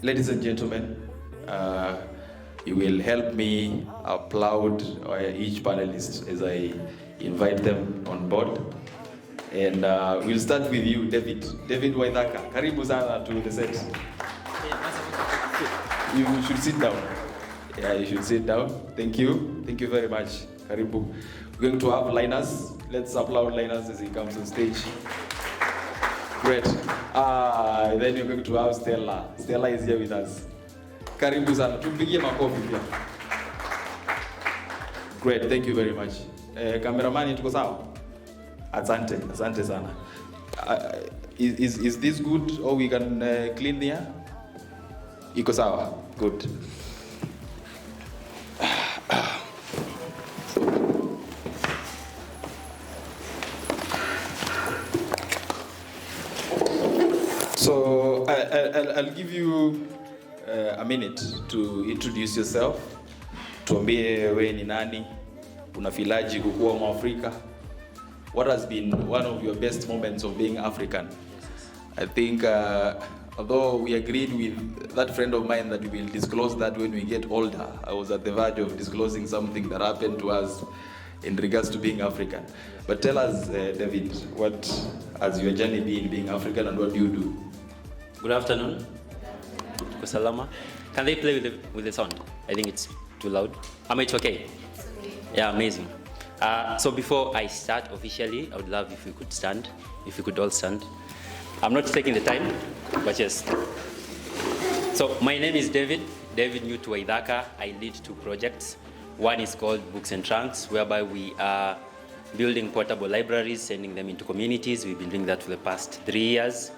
Ladies and gentlemen, you will help me applaud each panelist as I invite them on board. And we'll start with you, David. David Waithaka. Karibu sana to the set. You should sit down. Yeah, you should sit down. Thank you. Thank you very much. Karibu. We're going to have Linus. Let's applaud Linus as he comes on stage. Great. Then you're going to have Stella. Stella is here with us. Karibu sana. Tumpigie makofi pia. Great. Thank you very much. Cameraman, tuko sawa? Asante. Asante sana. Is this good or we can clean here? Iko sawa? Good. So I'll give you a minute to introduce yourself. Tuambie wewe ni nani, unafilaji kukuwa Mwafrika. What has been one of your best moments of being African? I think although we agreed with that friend of mine that we will disclose that when we get older, I was at the verge of disclosing something that happened to us in regards to being African. But tell us, David, what has your journey been being African and what do you do? Good afternoon. Salama. Can they play with the sound? I think it's too loud. Am I okay? Yeah, amazing. So before I start officially, I would love if we could stand, if we could all stand. I'm not taking the time, but yes. So my name is David Newt Waithaka. I lead 2 projects. One is called Books and Trunks, whereby we are building portable libraries, sending them into communities. We've been doing that for the past 3 years.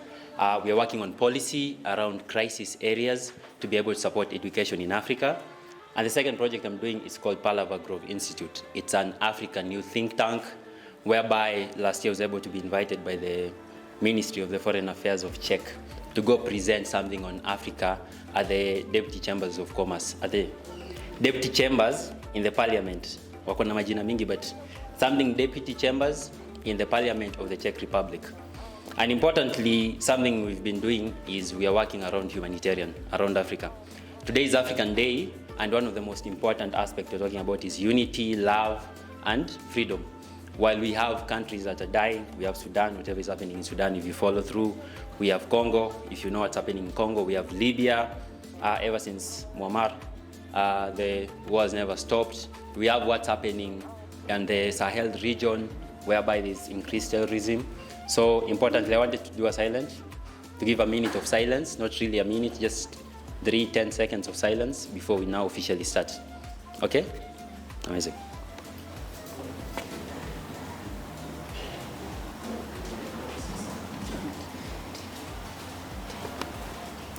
We are working on policy around crisis areas to be able to support education in Africa. And the second project I'm doing is called Palava Grove Institute. It's an African youth think tank, whereby last year I was able to be invited by the Ministry of the Foreign Affairs of Czech to go present something on Africa at the Deputy Chambers of Commerce, at the Deputy Chambers in the Parliament. Wako na majina mingi, but something Deputy Chambers in the Parliament of the Czech Republic. And importantly, something we've been doing is we are working around humanitarian, around Africa. Today is African Day, and one of the most important aspects we're talking about is unity, love, and freedom. While we have countries that are dying, we have Sudan, whatever is happening in Sudan, if you follow through. We have Congo, if you know what's happening in Congo. We have Libya, ever since Muammar, the wars never stopped. We have what's happening in the Sahel region, whereby there's increased terrorism. So importantly, I wanted to do a silence, to give a minute of silence, not really a minute, just 10 seconds of silence before we now officially start. Okay? Amazing.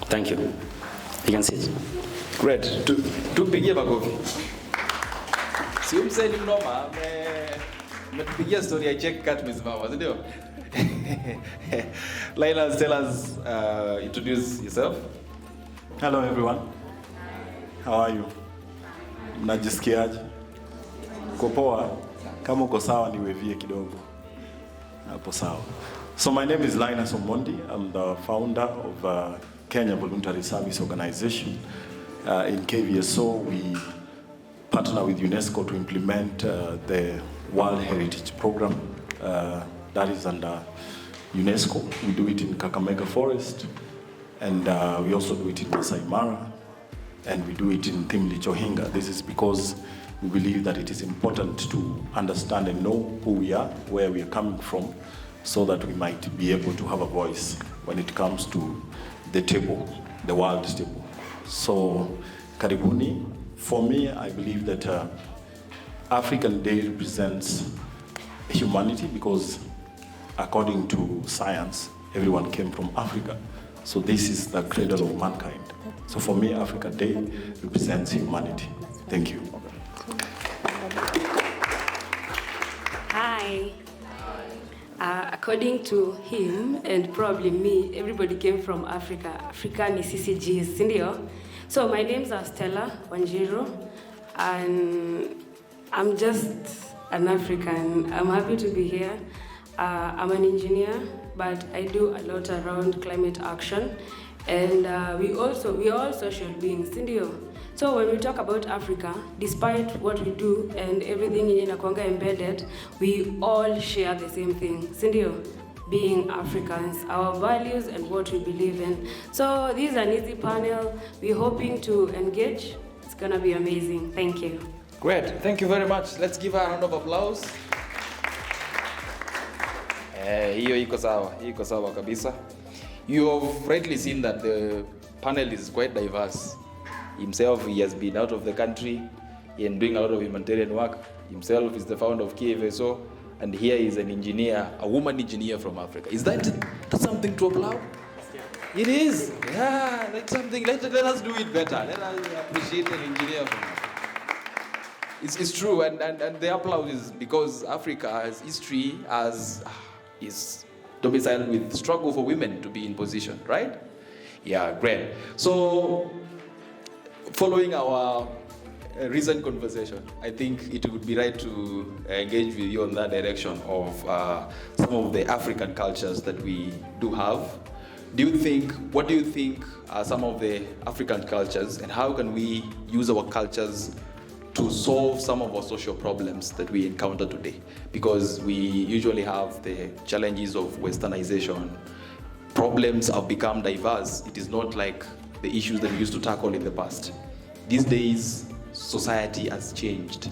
Thank you. You can sit. Great. Tupigie makofi. Si umseni mnoma, umetupigia story ya check cut mzima, ndio? Linus, tell us, introduce yourself. Hello everyone. How are you? Mnajisikiaje? Uko poa? Kama uko sawa niwevie kidogo. Hapo sawa. So my name is Linus Omondi. I'm the founder of Kenya Voluntary Service Organization. In KVSO, we partner with UNESCO to implement the World Heritage Program that is under UNESCO. We do it in Kakamega Forest, and we also do it in Masai Mara, and we do it in Thimli Chohinga. This is because we believe that it is important to understand and know who we are, where we are coming from, so that we might be able to have a voice when it comes to the table, the world table. So, karibuni. For me, I believe that African Day represents humanity because according to science, everyone came from Africa. So this is the cradle of mankind. So for me, Africa Day represents humanity. Thank you. Hi. According to him and probably me, everybody came from Africa. Africa ni CCGs, sindio? So my name's Stella Wanjiru, and I'm just an African. I'm happy to be here. I'm an engineer, but I do a lot around climate action and we are all social beings, sindio? So when we talk about Africa, despite what we do and everything in Nakwanga embedded, we all share the same thing, sindio? Being Africans, our values and what we believe in. So this is an easy panel. We're hoping to engage. It's gonna be amazing. Thank you. Great, thank you very much. Let's give her a round of applause. Hiyo iko sawa kabisa. You have rightly seen that the panel is quite diverse. Himself, he has been out of the country and doing a lot of humanitarian work. Himself is the founder of KFSO, and here is an engineer, a woman engineer from Africa. Is that's something to applaud? It is. Yeah, that's something. Let us do it better. Let us appreciate an engineer from Africa. It's true, and the applause is because Africa's history is domiciled with struggle for women to be in position, right? Yeah, great. So, following our recent conversation, I think it would be right to engage with you on that direction of some of the African cultures that we do have. What do you think are some of the African cultures, and how can we use our cultures to solve some of our social problems that we encounter today? Because we usually have the challenges of westernization. Problems have become diverse. It is not like the issues that we used to tackle in the past. These days, society has changed.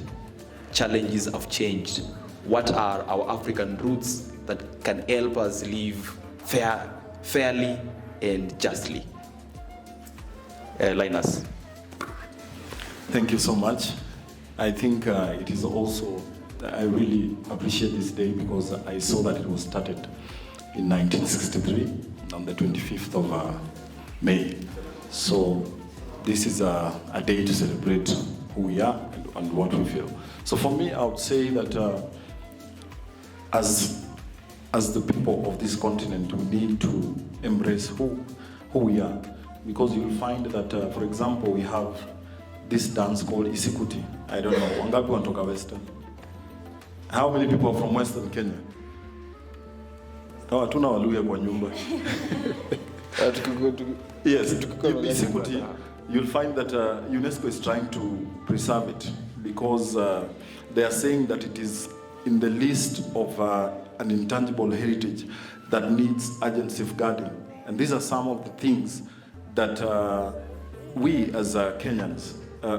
Challenges have changed. What are our African roots that can help us live fairly and justly? Linus. Thank you so much. I think it is also, I really appreciate this day because I saw that it was started in 1963 on the 25th of May. So this is a day to celebrate who we are and what we feel. So for me, I would say that as the people of this continent, we need to embrace who we are. Because you'll find that, for example, we have this dance called Isikuti. I don't know, wangapi wanatoka Western? How many people are from Western Kenya? Hatuna Waluya kwa nyumba. Yes, Isikuti, you'll find that UNESCO is trying to preserve it because they are saying that it is in the list of an intangible heritage that needs urgent safeguarding. And these are some of the things that we as Kenyans,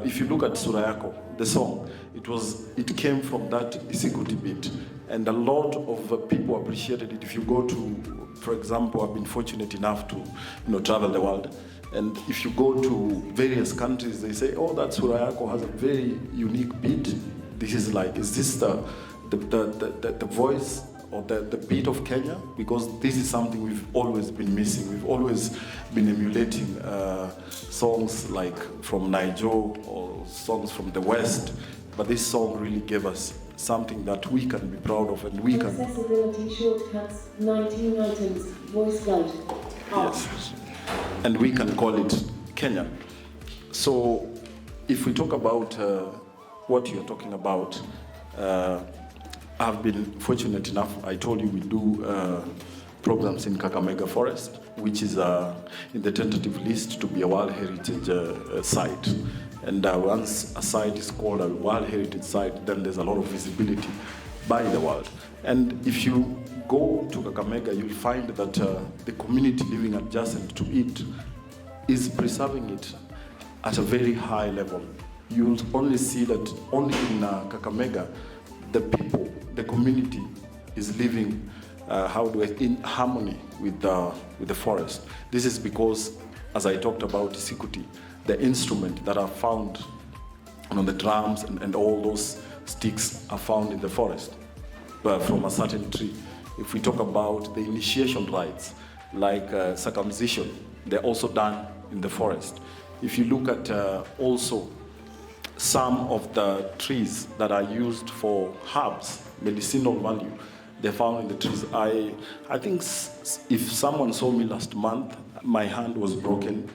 if you look at Sura Yako, the song, it came from that Isikuti beat. And a lot of people appreciated it. If you go to, for example, I've been fortunate enough to travel the world. And if you go to various countries, they say, oh, that Sura Yako has a very unique beat. This is like, is this the voice or the beat of Kenya? Because this is something we've always been missing. We've always been emulating songs like from Niger or songs from the West. But this song really gave us something that we can be proud of, and we can. Accessibility shortcuts, 19 items, voice guide. Yes. And we can call it Kenyan. So if we talk about what you're talking about, I've been fortunate enough, I told you we do programs in Kakamega Forest, which is in the tentative list to be a World Heritage site. And once a site is called a World Heritage site, then there's a lot of visibility by the world. And if you go to Kakamega, you'll find that the community living adjacent to it is preserving it at a very high level. You'll only see that only in Kakamega, the people, the community is living in harmony with the forest. This is because, as I talked about Isikuti, the instruments that are found on the drums and all those sticks are found in the forest from a certain tree. If we talk about the initiation rites, like circumcision, they're also done in the forest. If you look at also some of the trees that are used for herbs, medicinal value, they're found in the trees. I think if someone saw me last month, my hand was broken,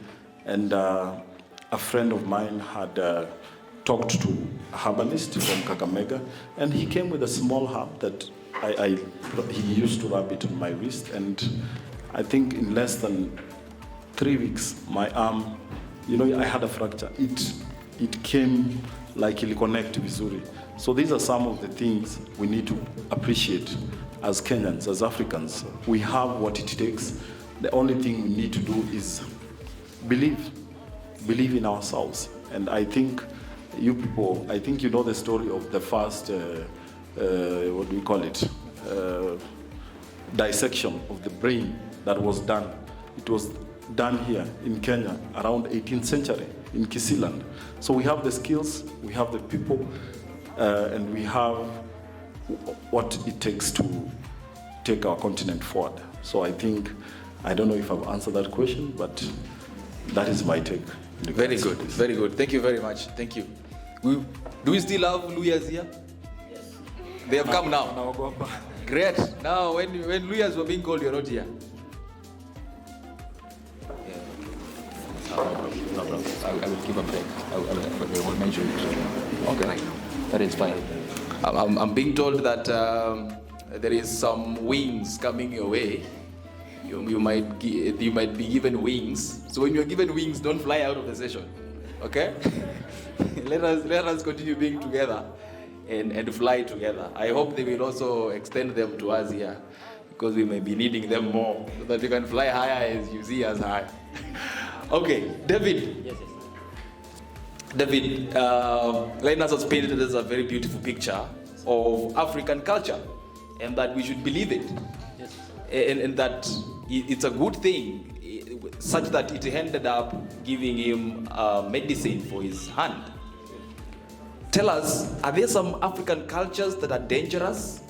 and a friend of mine had talked to a herbalist from Kakamega, and he came with a small herb that he used to rub it on my wrist, and I think in less than 3 weeks, my arm, I had a fracture. It came like it connect vizuri. So these are some of the things we need to appreciate as Kenyans, as Africans. We have what it takes. The only thing we need to do is believe in ourselves. And I think you people, you know the story of the first, what do we call it? Dissection of the brain that was done. It was done here in Kenya around 18th century in Kisiland. So we have the skills, we have the people, and we have what it takes to take our continent forward. So I don't know if I've answered that question, but that is my take. Very good, very good. Thank you very much. Thank you. Do we still have Luyas here? Yes. They have come now. Great. Now, when Luyas were being called, you're not here. No problem. I will give a break. I will mention it. Okay. That is fine. I'm being told that there is some wings coming your way. You might be given wings. So when you're given wings, don't fly out of the session. Okay? let us continue being together and fly together. I hope they will also extend them to us here, because we may be needing them more, so that you can fly higher as you see us high. Okay, David. Yes. David, Linus has painted us a very beautiful picture of African culture, and that we should believe it. Yes. And that it's a good thing, such that it ended up giving him medicine for his hand. Tell us, are there some African cultures that are dangerous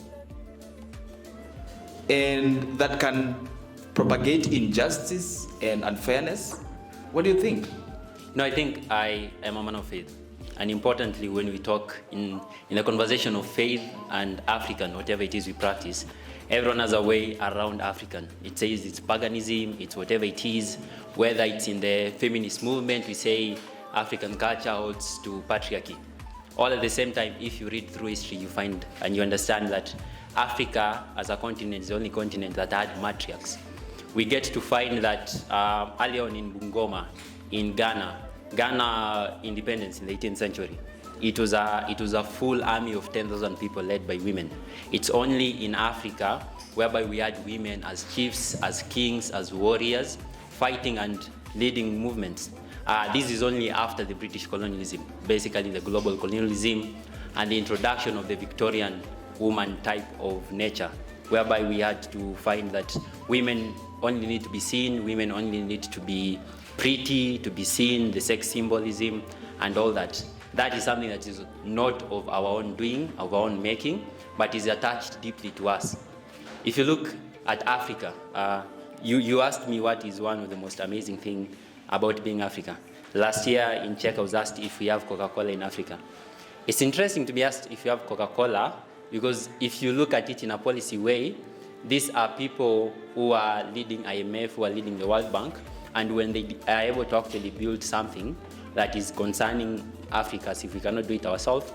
and that can propagate injustice and unfairness? What do you think? No, I think I am a man of faith. And importantly, when we talk in a conversation of faith and African, whatever it is we practice, everyone has a way around African. It says it's paganism, it's whatever it is. Whether it's in the feminist movement, we say African culture holds to patriarchy. All at the same time, if you read through history, you find and you understand that Africa as a continent is the only continent that had matriarchs. We get to find that early on in Bungoma, in Ghana independence in the 18th century, it was a full army of 10,000 people led by women. It's only in Africa whereby we had women as chiefs, as kings, as warriors, fighting and leading movements. This is only after the British colonialism, basically the global colonialism and the introduction of the Victorian woman type of nature, whereby we had to find that women only need to be seen, women only need to be pretty, to be seen, the sex symbolism and all that. That is something that is not of our own doing, of our own making, but is attached deeply to us. If you look at Africa, you asked me what is one of the most amazing things about being Africa. Last year in Czech, I was asked if we have Coca-Cola in Africa. It's interesting to be asked if you have Coca-Cola, because if you look at it in a policy way, these are people who are leading IMF, who are leading the World Bank, and when they are able to actually build something that is concerning Africa, as if we cannot do it ourselves,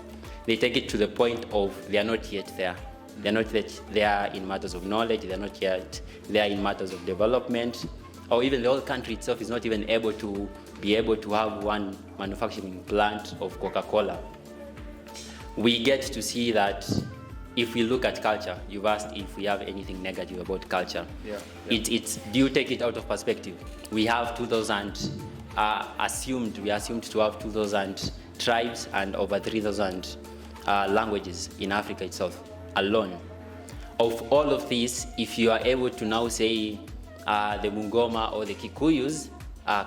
they take it to the point of they are not yet there. They're not yet there in matters of knowledge, they're not yet there in matters of development, or even the whole country itself is not even able to have one manufacturing plant of Coca-Cola. We get to see that if we look at culture, you've asked if we have anything negative about culture. Yeah. Do you take it out of perspective? We have 2,000, we assumed to have 2,000 tribes and over 3,000 languages in Africa itself alone. Of all of these, if you are able to now say the Bungoma or the Kikuyus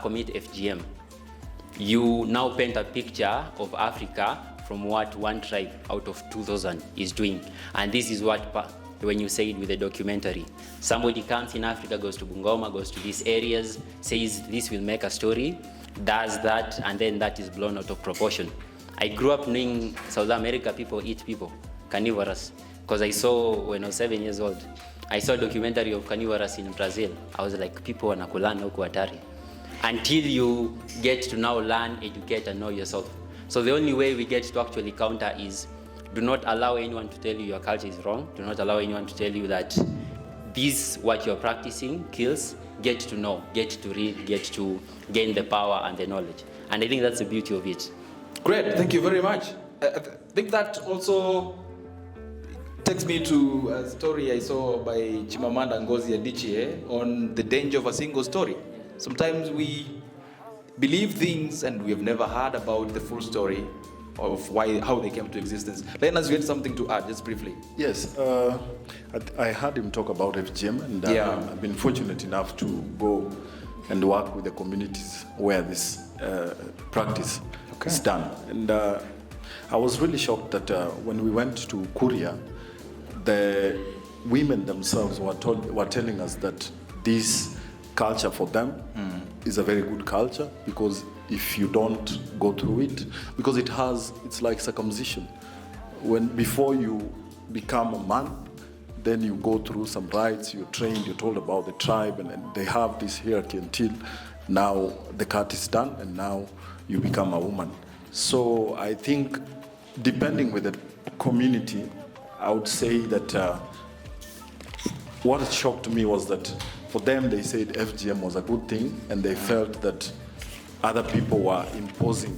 commit FGM, you now paint a picture of Africa from what one tribe out of 2,000 is doing. And this is what, when you say it with a documentary, somebody comes in Africa, goes to Bungoma, goes to these areas, says this will make a story, does that, and then that is blown out of proportion. I grew up knowing South America people eat people, carnivorous, because I saw, when I was 7 years old, I saw a documentary of carnivorous in Brazil. I was like, people wanakulana huku hatari. Until you get to now learn, educate, and know yourself. So the only way we get to actually counter is do not allow anyone to tell you your culture is wrong. Do not allow anyone to tell you that this, what you're practicing, kills. get to know, get to read, get to gain the power and the knowledge. And I think that's the beauty of it. Great, thank you very much. I think that also takes me to a story I saw by Chimamanda Ngozi Adichie on the danger of a single story. Sometimes we believe things and we have never heard about the full story of how they came to existence. Lenas, you had something to add, just briefly. Yes, I heard him talk about FGM, and I've been fortunate enough to go and work with the communities where this practice is done. And I was really shocked that when we went to Korea, the women themselves were telling us that this culture for them is a very good culture, because if you don't go through it, because it's like circumcision. Before you become a man, then you go through some rites, you're trained, you're told about the tribe, and they have this hierarchy until now the cut is done and now you become a woman. So I think, depending with the community, I would say that what shocked me was that for them they said FGM was a good thing, and they felt that other people were imposing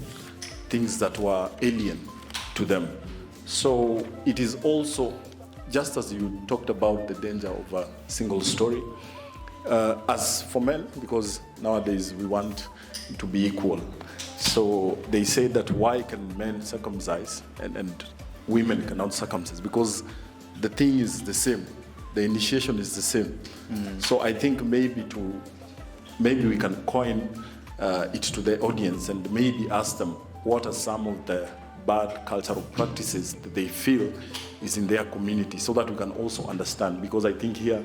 things that were alien to them. So it is also, just as you talked about the danger of a single story, as for men, because nowadays we want to be equal. So they say that why can men circumcise and women cannot circumcise? Because the thing is the same, the initiation is the same. So I think maybe we can coin it to the audience and maybe ask them what are some of the bad cultural practices that they feel is in their community, so that we can also understand, because I think here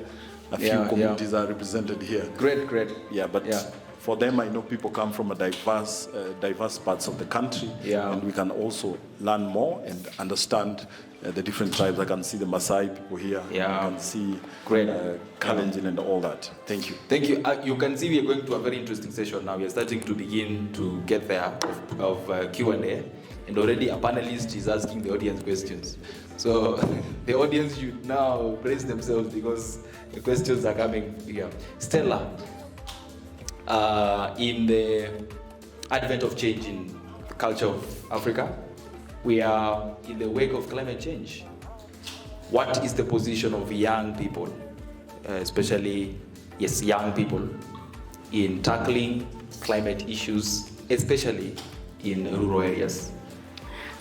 a few communities are represented here. Great. Yeah, but for them, I know people come from a diverse parts of the country, and we can also learn more and understand the different tribes. I can see the Maasai people here. I can see Kalenjin and all that. Thank you. Thank you. You can see we are going to a very interesting session now. We are starting to begin to get there of Q&A, and already a panelist is asking the audience questions. So the audience should now brace themselves, because the questions are coming here. Stella, in the advent of change in the culture of Africa, we are in the wake of climate change. What is the position of young people, especially young people, in tackling climate issues, especially in rural areas?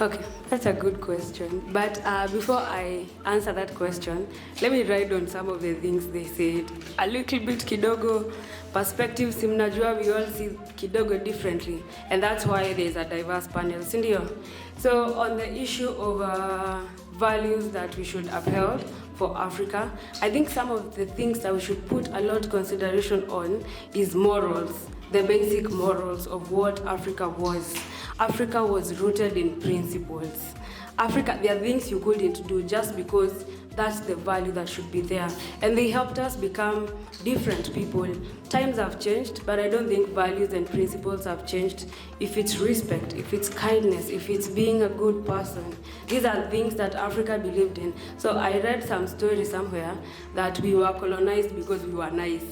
Okay, that's a good question. But before I answer that question, let me ride on some of the things they said. A little bit kidogo perspective, simnajua, we all see kidogo differently. And that's why there's a diverse panel, sindio? So on the issue of values that we should uphold for Africa, I think some of the things that we should put a lot of consideration on is morals, the basic morals of what Africa was. Africa was rooted in principles. Africa, there are things you couldn't do just because that's the value that should be there. And they helped us become different people. Times have changed, but I don't think values and principles have changed. If it's respect, if it's kindness, if it's being a good person, these are things that Africa believed in. So I read some story somewhere that we were colonized because we were nice.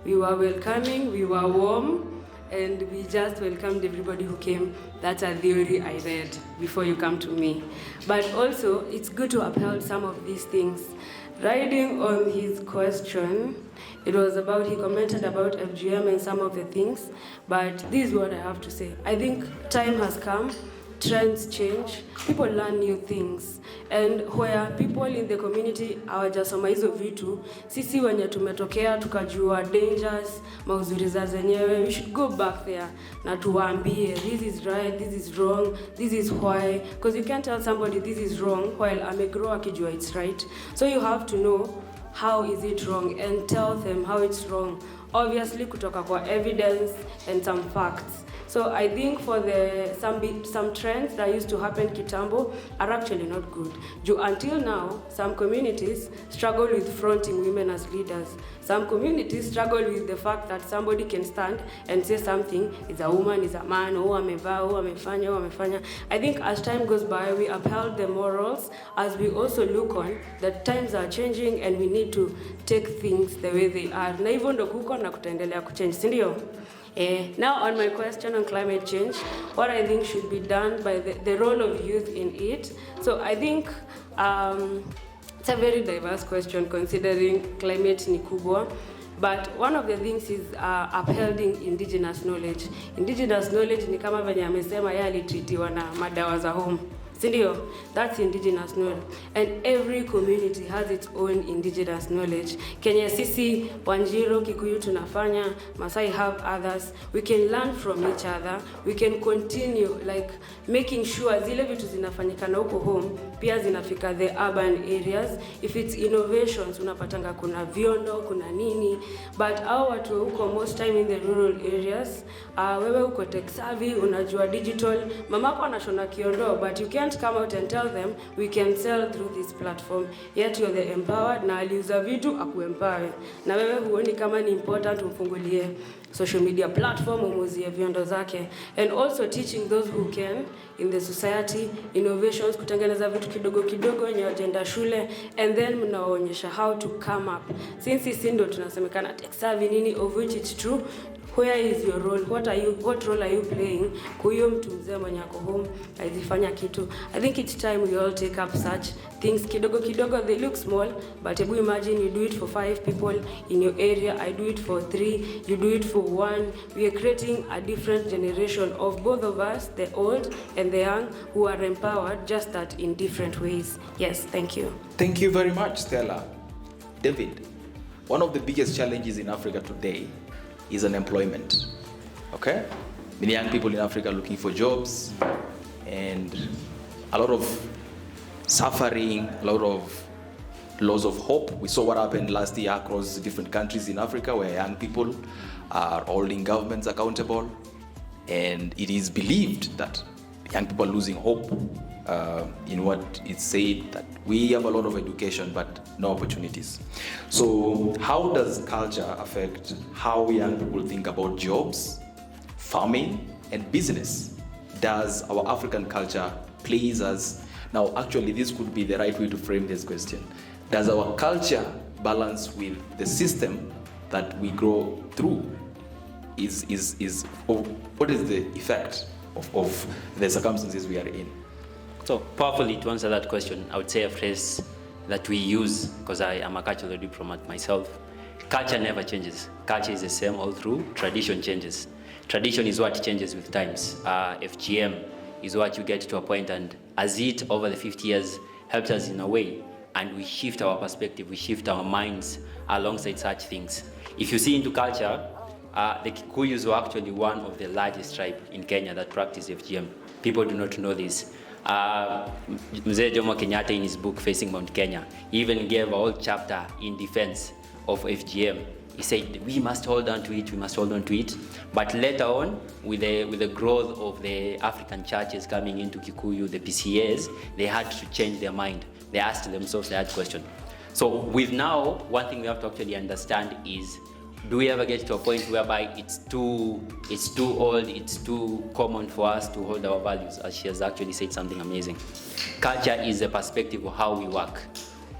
We were welcoming, we were warm, and we just welcomed everybody who came. That's a theory I read before you come to me. But also, it's good to uphold some of these things. Riding on his question, it was about, he commented about FGM and some of the things, but this is what I have to say. I think time has come, trends change, people learn new things, and where people in the community hawajasoma hizo vitu, sisi wenye tumetokea tukajua dangers, mauzuri za zenyewe, we should go back there na tuwaambie this is right, this is wrong, this is why, because you can't tell somebody this is wrong while amegrow akijua it's right. So you have to know how is it wrong and tell them how it's wrong, obviously kutoka kwa evidence and some facts. So I think for some trends that used to happen kitambo are actually not good. Until now, some communities struggle with fronting women as leaders. Some communities struggle with the fact that somebody can stand and say something, is a woman, is a man, amefanya. I think as time goes by, we upheld the morals as we also look on that times are changing and we need to take things the way they are. Na hivyo ndo kuko na kutaendelea kuchange, si ndio? Now on my question on climate change, what I think should be done by the role of youth in it. So I think it's a very diverse question considering climate ni kubwa. But one of the things is upholding indigenous knowledge. Indigenous knowledge ni kama venye amesema yeye alitritiwa na madawa za home. Sindio? That's indigenous knowledge. And every community has its own indigenous knowledge. Kenya sisi, Wanjiru, Kikuyu tunafanya, Masai have others. We can learn from each other. We can continue like making sure zile vitu zinafanyikana huko home, pia zinafika the urban areas. If it's innovations, unapatanga kuna viondo, kuna nini. But our watu huko most time in the rural areas, wewe uko tech savvy, unajua digital, mamako anashona kiondo, but you can't come out and tell them we can sell through this platform, yet you're the empowered na aliuza vitu akuempower na wewe huoni kama ni important umfungulie social media platform umuzie viondo zake. And also teaching those who can in the society innovations, kutengeneza vitu kidogo kidogo yenye agenda shule, and then mnaonyesha how to come up. Since sisi ndo tunasemekana tech savvy nini, of which it's true. Where is your role? What role are you playing? Kuyo mtu mzee mwenye ako home aizifanya kitu. I think it's time we all take up such things kidogo kidogo. They look small, but if you imagine you do it for 5 people in your area, I do it for 3, you do it for 1. We are creating a different generation of both of us, the old and the young, who are empowered, just that in different ways. Yes, thank you. Thank you very much, Stella. David, one of the biggest challenges in Africa today is unemployment. Okay? Many young people in Africa are looking for jobs, and a lot of suffering, a lot of loss of hope. We saw what happened last year across different countries in Africa where young people are holding governments accountable, and it is believed that young people are losing hope in what it's said that we have a lot of education but no opportunities. So how does culture affect how young people think about jobs, farming, and business? Does our African culture plays us? Now, actually, this could be the right way to frame this question. Does our culture balance with the system that we grow through? What is the effect of the circumstances we are in? So, powerfully, to answer that question, I would say a phrase that we use, because I am a cultural diplomat myself. Culture never changes. Culture is the same all through. Tradition changes. Tradition is what changes with times. FGM is what you get to a point, and as it over the 50 years helps us in a way, and we shift our perspective, we shift our minds alongside such things. If you see into culture, the Kikuyus were actually one of the largest tribes in Kenya that practice FGM. People do not know this. Mzee Jomo Kenyatta, in his book Facing Mount Kenya, he even gave a whole chapter in defense of FGM. He said we must hold on to it, we must hold on to it. But later on, with the growth of the African churches coming into Kikuyu, the PCAs, they had to change their mind. They asked themselves that question. So with now, one thing we have to actually understand is, do we ever get to a point whereby it's too old, it's too common for us to hold our values? As she has actually said something amazing. Culture is a perspective of how we work.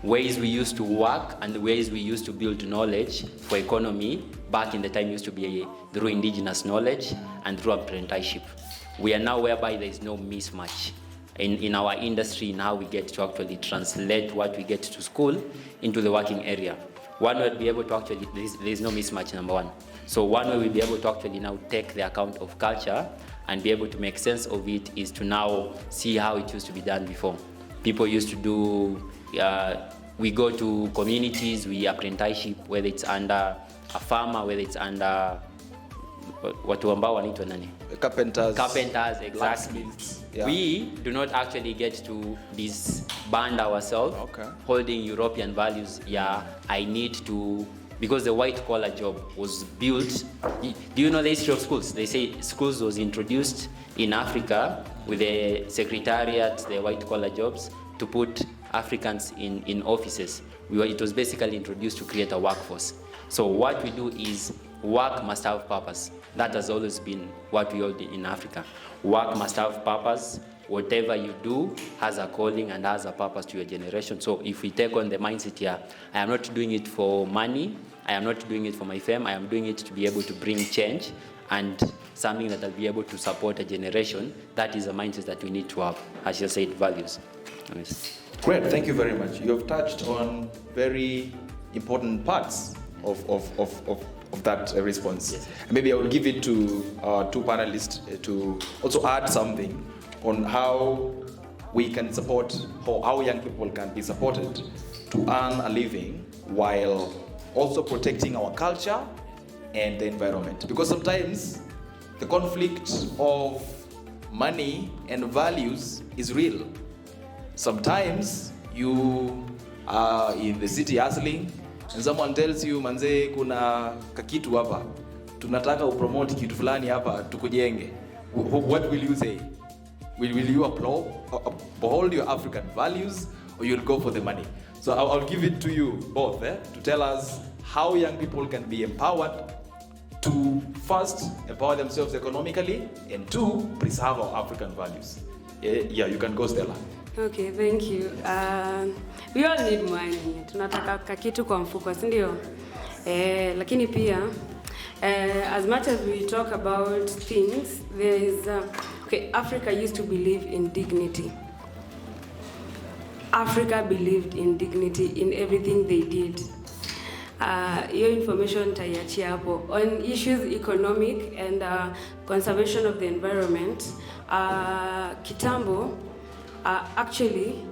Ways we used to work and the ways we used to build knowledge for economy back in the time used to be through indigenous knowledge and through apprenticeship. We are now whereby there is no mismatch in our industry, in how we get to actually translate what we get to school into the working area. One way we'll be able to actually, there is no mismatch, number one. So one way we'll be able to actually now take the account of culture and be able to make sense of it is to now see how it used to be done before. People used to do, we go to communities, we apprenticeship, whether it's under a farmer, whether it's under watu ambao wanaitwa nani? Carpenters, exactly. Yeah. We do not actually get to disband ourselves, holding European values. Yeah, I need to because the white collar job was built. Do you know the history of schools? They say schools was introduced in Africa with the secretariat, the white collar jobs, to put Africans in offices. It was basically introduced to create a workforce. So what we do is work must have purpose. That has always been what we all do in Africa. Work must have purpose. Whatever you do has a calling and has a purpose to your generation. So if we take on the mindset here, I am not doing it for money, I am not doing it for my fame, I am doing it to be able to bring change and something that will be able to support a generation. That is a mindset that we need to have, as you said, values. Yes. Great, thank you very much. You have touched on very important parts of that response. Yes. Maybe I will give it to our two panelists to also add something on how we can support, how young people can be supported to earn a living while also protecting our culture and the environment. Because sometimes the conflict of money and values is real. Sometimes you are in the city hustling and someone tells you, manze, kuna kakitu hapa, tunataka upromote kitu fulani hapa tukujenge. What will you say? Will you uphold your African values, or you'll go for the money? So I'll give it to you both to tell us how young people can be empowered to first empower themselves economically and two, preserve our African values. Yeah, you can go, Stella. Okay, thank you. We all need money. Tunataka kakitu kwa mfuko, si ndio? Lakini pia as much as we talk about things, there is okay, Africa used to believe in dignity. Africa believed in dignity in everything they did. Your information taiachia hapo on issues economic and conservation of the environment. Kitambo, actually,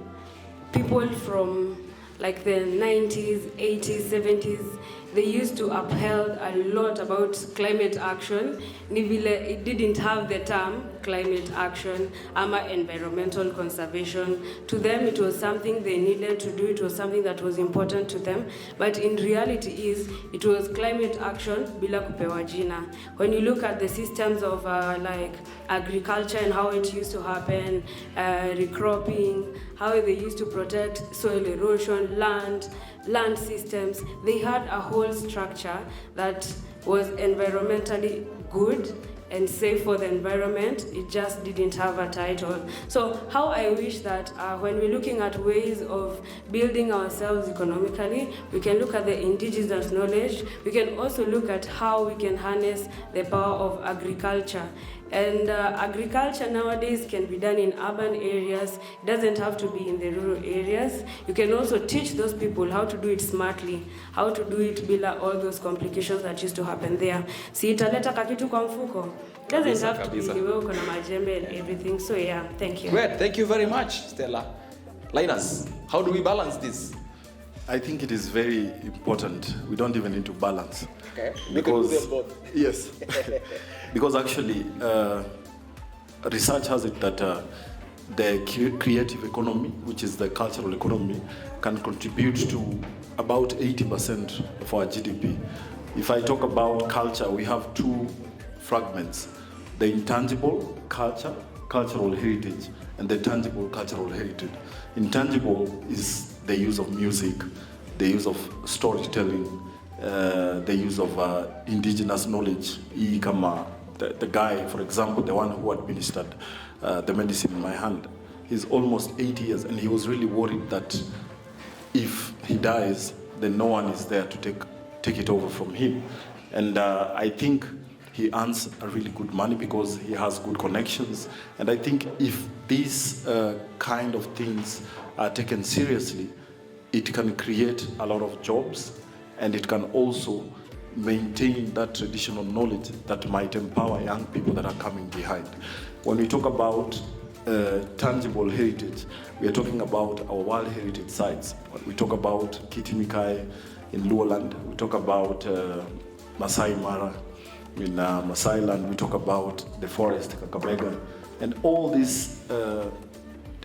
people from like the 90s, 80s, 70s, they used to uphold a lot about climate action. It didn't have the term climate action, environmental conservation. To them, it was something they needed to do. It was something that was important to them. But in reality, it was climate action bila kupewa jina. When you look at the systems of like agriculture and how it used to happen, recropping, how they used to protect soil erosion, land systems, they had a whole structure that was environmentally good and safe for the environment. It just didn't have a title. So how I wish that when we're looking at ways of building ourselves economically, we can look at the indigenous knowledge. We can also look at how we can harness the power of agriculture. And agriculture nowadays can be done in urban areas. It doesn't have to be in the rural areas. You can also teach those people how to do it smartly, how to do it bila all those complications that used to happen there. Si italeta kakitu kwa mfuko. It doesn't have to be wewe uko na majembe and everything. So yeah, thank you. Great, thank you very much, Stella. Linus, how do we balance this? I think it is very important. We don't even need to balance. Okay. Because, we can do them both. Yes. Because actually, research has it that the creative economy, which is the cultural economy, can contribute to about 80% of our GDP. If I talk about culture, we have two fragments: the intangible culture, cultural heritage, and the tangible cultural heritage. Intangible is the use of music, the use of storytelling, the use of indigenous knowledge. The guy, for example, the one who administered the medicine in my hand, he's almost 80 years, and he was really worried that if he dies, then no one is there to take it over from him. And I think he earns a really good money because he has good connections. And I think if these kind of things are taken seriously, it can create a lot of jobs, and it can also maintain that traditional knowledge that might empower young people that are coming behind. When we talk about tangible heritage, we are talking about our World Heritage sites. We talk about Kitimikai in Luoland, we talk about Masai Mara in Masai Land, we talk about the forest, Kakamega, and all these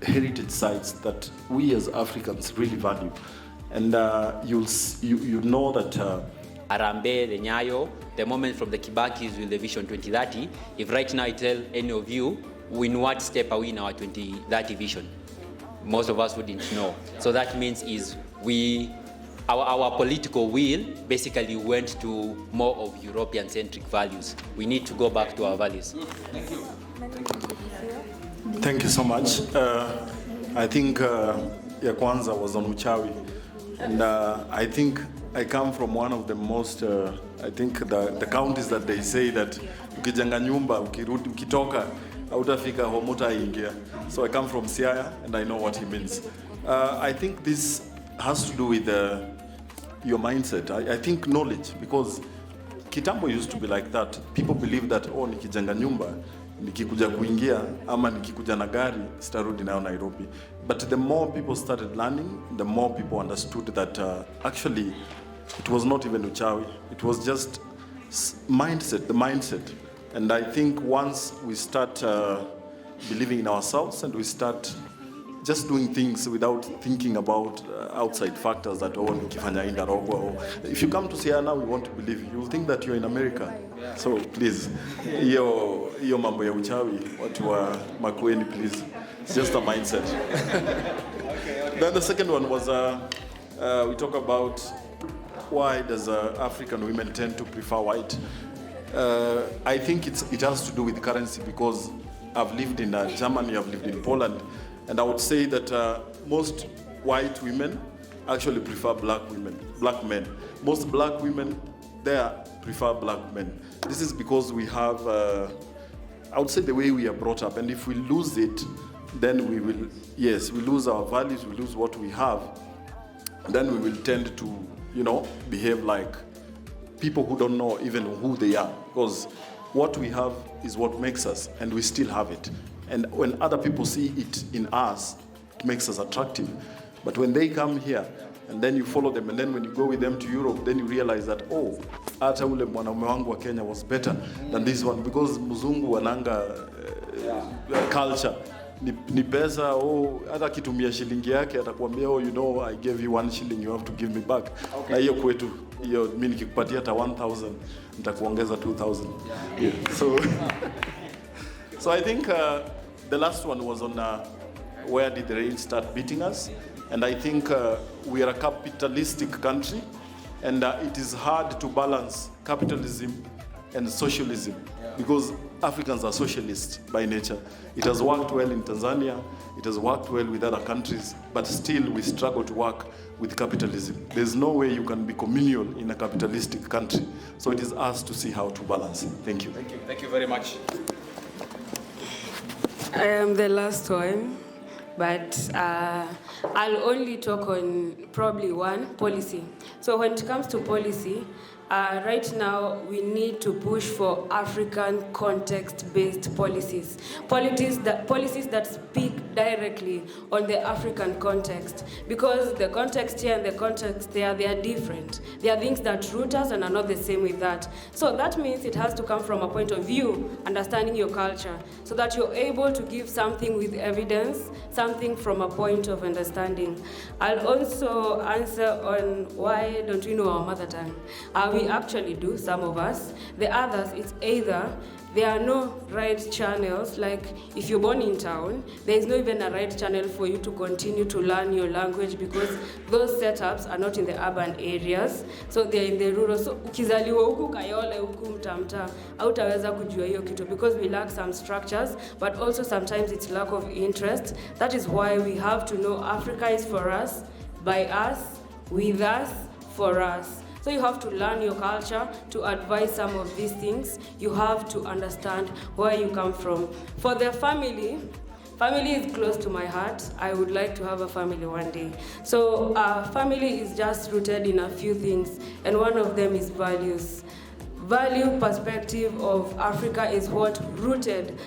heritage sites that we as Africans really value. And you know that Arambe, the Nyayo, the moment from the Kibakis with the Vision 2030, if right now I tell any of you, in what step are we in our 2030 vision? Most of us wouldn't know. So that means is our political will basically went to more of European-centric values. We need to go back to our values. Thank you. Thank you so much. I think ya kwanza was on uchawi, and I think I come from one of the most, I think the counties that they say that ukijenga nyumba, ukitoka, hautafika homuta ingia. So I come from Siaya, and I know what he means. I think this has to do with your mindset. I think knowledge, because kitambo used to be like that. People believe that, oh, nikijenga nyumba, nikikuja kuingia, ama nikikuja na gari, sitarudi nayo Nairobi. But the more people started learning, the more people understood that actually it was not even uchawi. It was just mindset, the mindset. And I think once we start believing in ourselves and we start just doing things without thinking about outside factors that, oh, nikifanya indarogo, or if you come to Siaya, we want to believe you will think that you're in America. So please, iyo mambo ya uchawi, watu wa Makueni, please. It's just a mindset. Okay. Then the second one was we talk about why does African women tend to prefer white. I think it has to do with currency, because I've lived in Germany, I've lived in Poland, and I would say that most white women actually prefer black men. Most black women there prefer black men. This is because we have, I would say, the way we are brought up, and if we lose it, then we will, yes, we lose our values, we lose what we have, and then we will tend to, behave like people who don't know even who they are, because what we have is what makes us, and we still have it. And when other people see it in us, it makes us attractive. But when they come here, and then you follow them, and then when you go with them to Europe, then you realize that, oh, hata ule mwanaume wangu wa Kenya was better than this one, because mzungu wananga culture. Ni pesa, oh, hata kitumia shilingi yake atakwambia, oh, I gave you 1 shilling, you have to give me back. Okay. Na hiyo kwetu, hiyo mimi nikikupatia hata 1,000 nitakuongeza 2,000. Yeah. So I think the last one was on where did the rain start beating us, and I think we are a capitalistic country, and it is hard to balance capitalism and socialism, because Africans are socialists by nature. It has worked well in Tanzania, it has worked well with other countries, but still we struggle to work with capitalism. There's no way you can be communal in a capitalistic country. So it is us to see how to balance. Thank you. Thank you. Thank you very much. I am the last one, but I'll only talk on probably one, policy. So when it comes to policy, right now we need to push for African context-based policies. Policies that speak directly on the African context, because the context here and the context there, they are different. They are things that root us and are not the same with that. So that means it has to come from a point of view, understanding your culture, so that you're able to give something with evidence, something from a point of understanding. I'll also answer on why don't we know our mother tongue. We actually do, some of us. The others, it's either there are no right channels, like if you're born in town, there is not even a right channel for you to continue to learn your language, because those setups are not in the urban areas, so they're in the rural. So ukizaliwa huku Kayole, huku Mtamta, hautaweza kujua hiyo kitu, because we lack some structures, but also sometimes it's lack of interest. That is why we have to know Africa is for us, by us, with us, for us. So you have to learn your culture to advise some of these things. You have to understand where you come from. For the family is close to my heart. I would like to have a family one day. So family is just rooted in a few things, and one of them is values. Value perspective of Africa is what rooted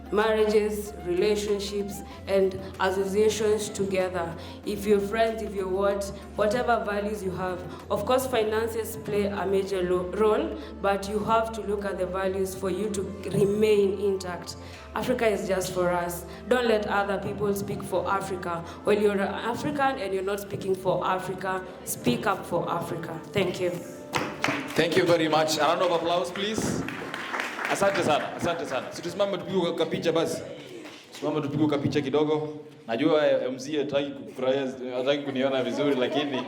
marriages, relationships, and associations together. If you're friends, if you're whatever values you have. Of course, finances play a major role, but you have to look at the values for you to remain intact. Africa is just for us. Don't let other people speak for Africa. When you're an African and you're not speaking for Africa, speak up for Africa. Thank you. Thank you very much. A round of applause, please. Asante sana, asante sana. Situsimame tupige kapicha basi. Simama tupige kapicha kidogo. Najua MC hataki kufurahia, hataki kuniona vizuri lakini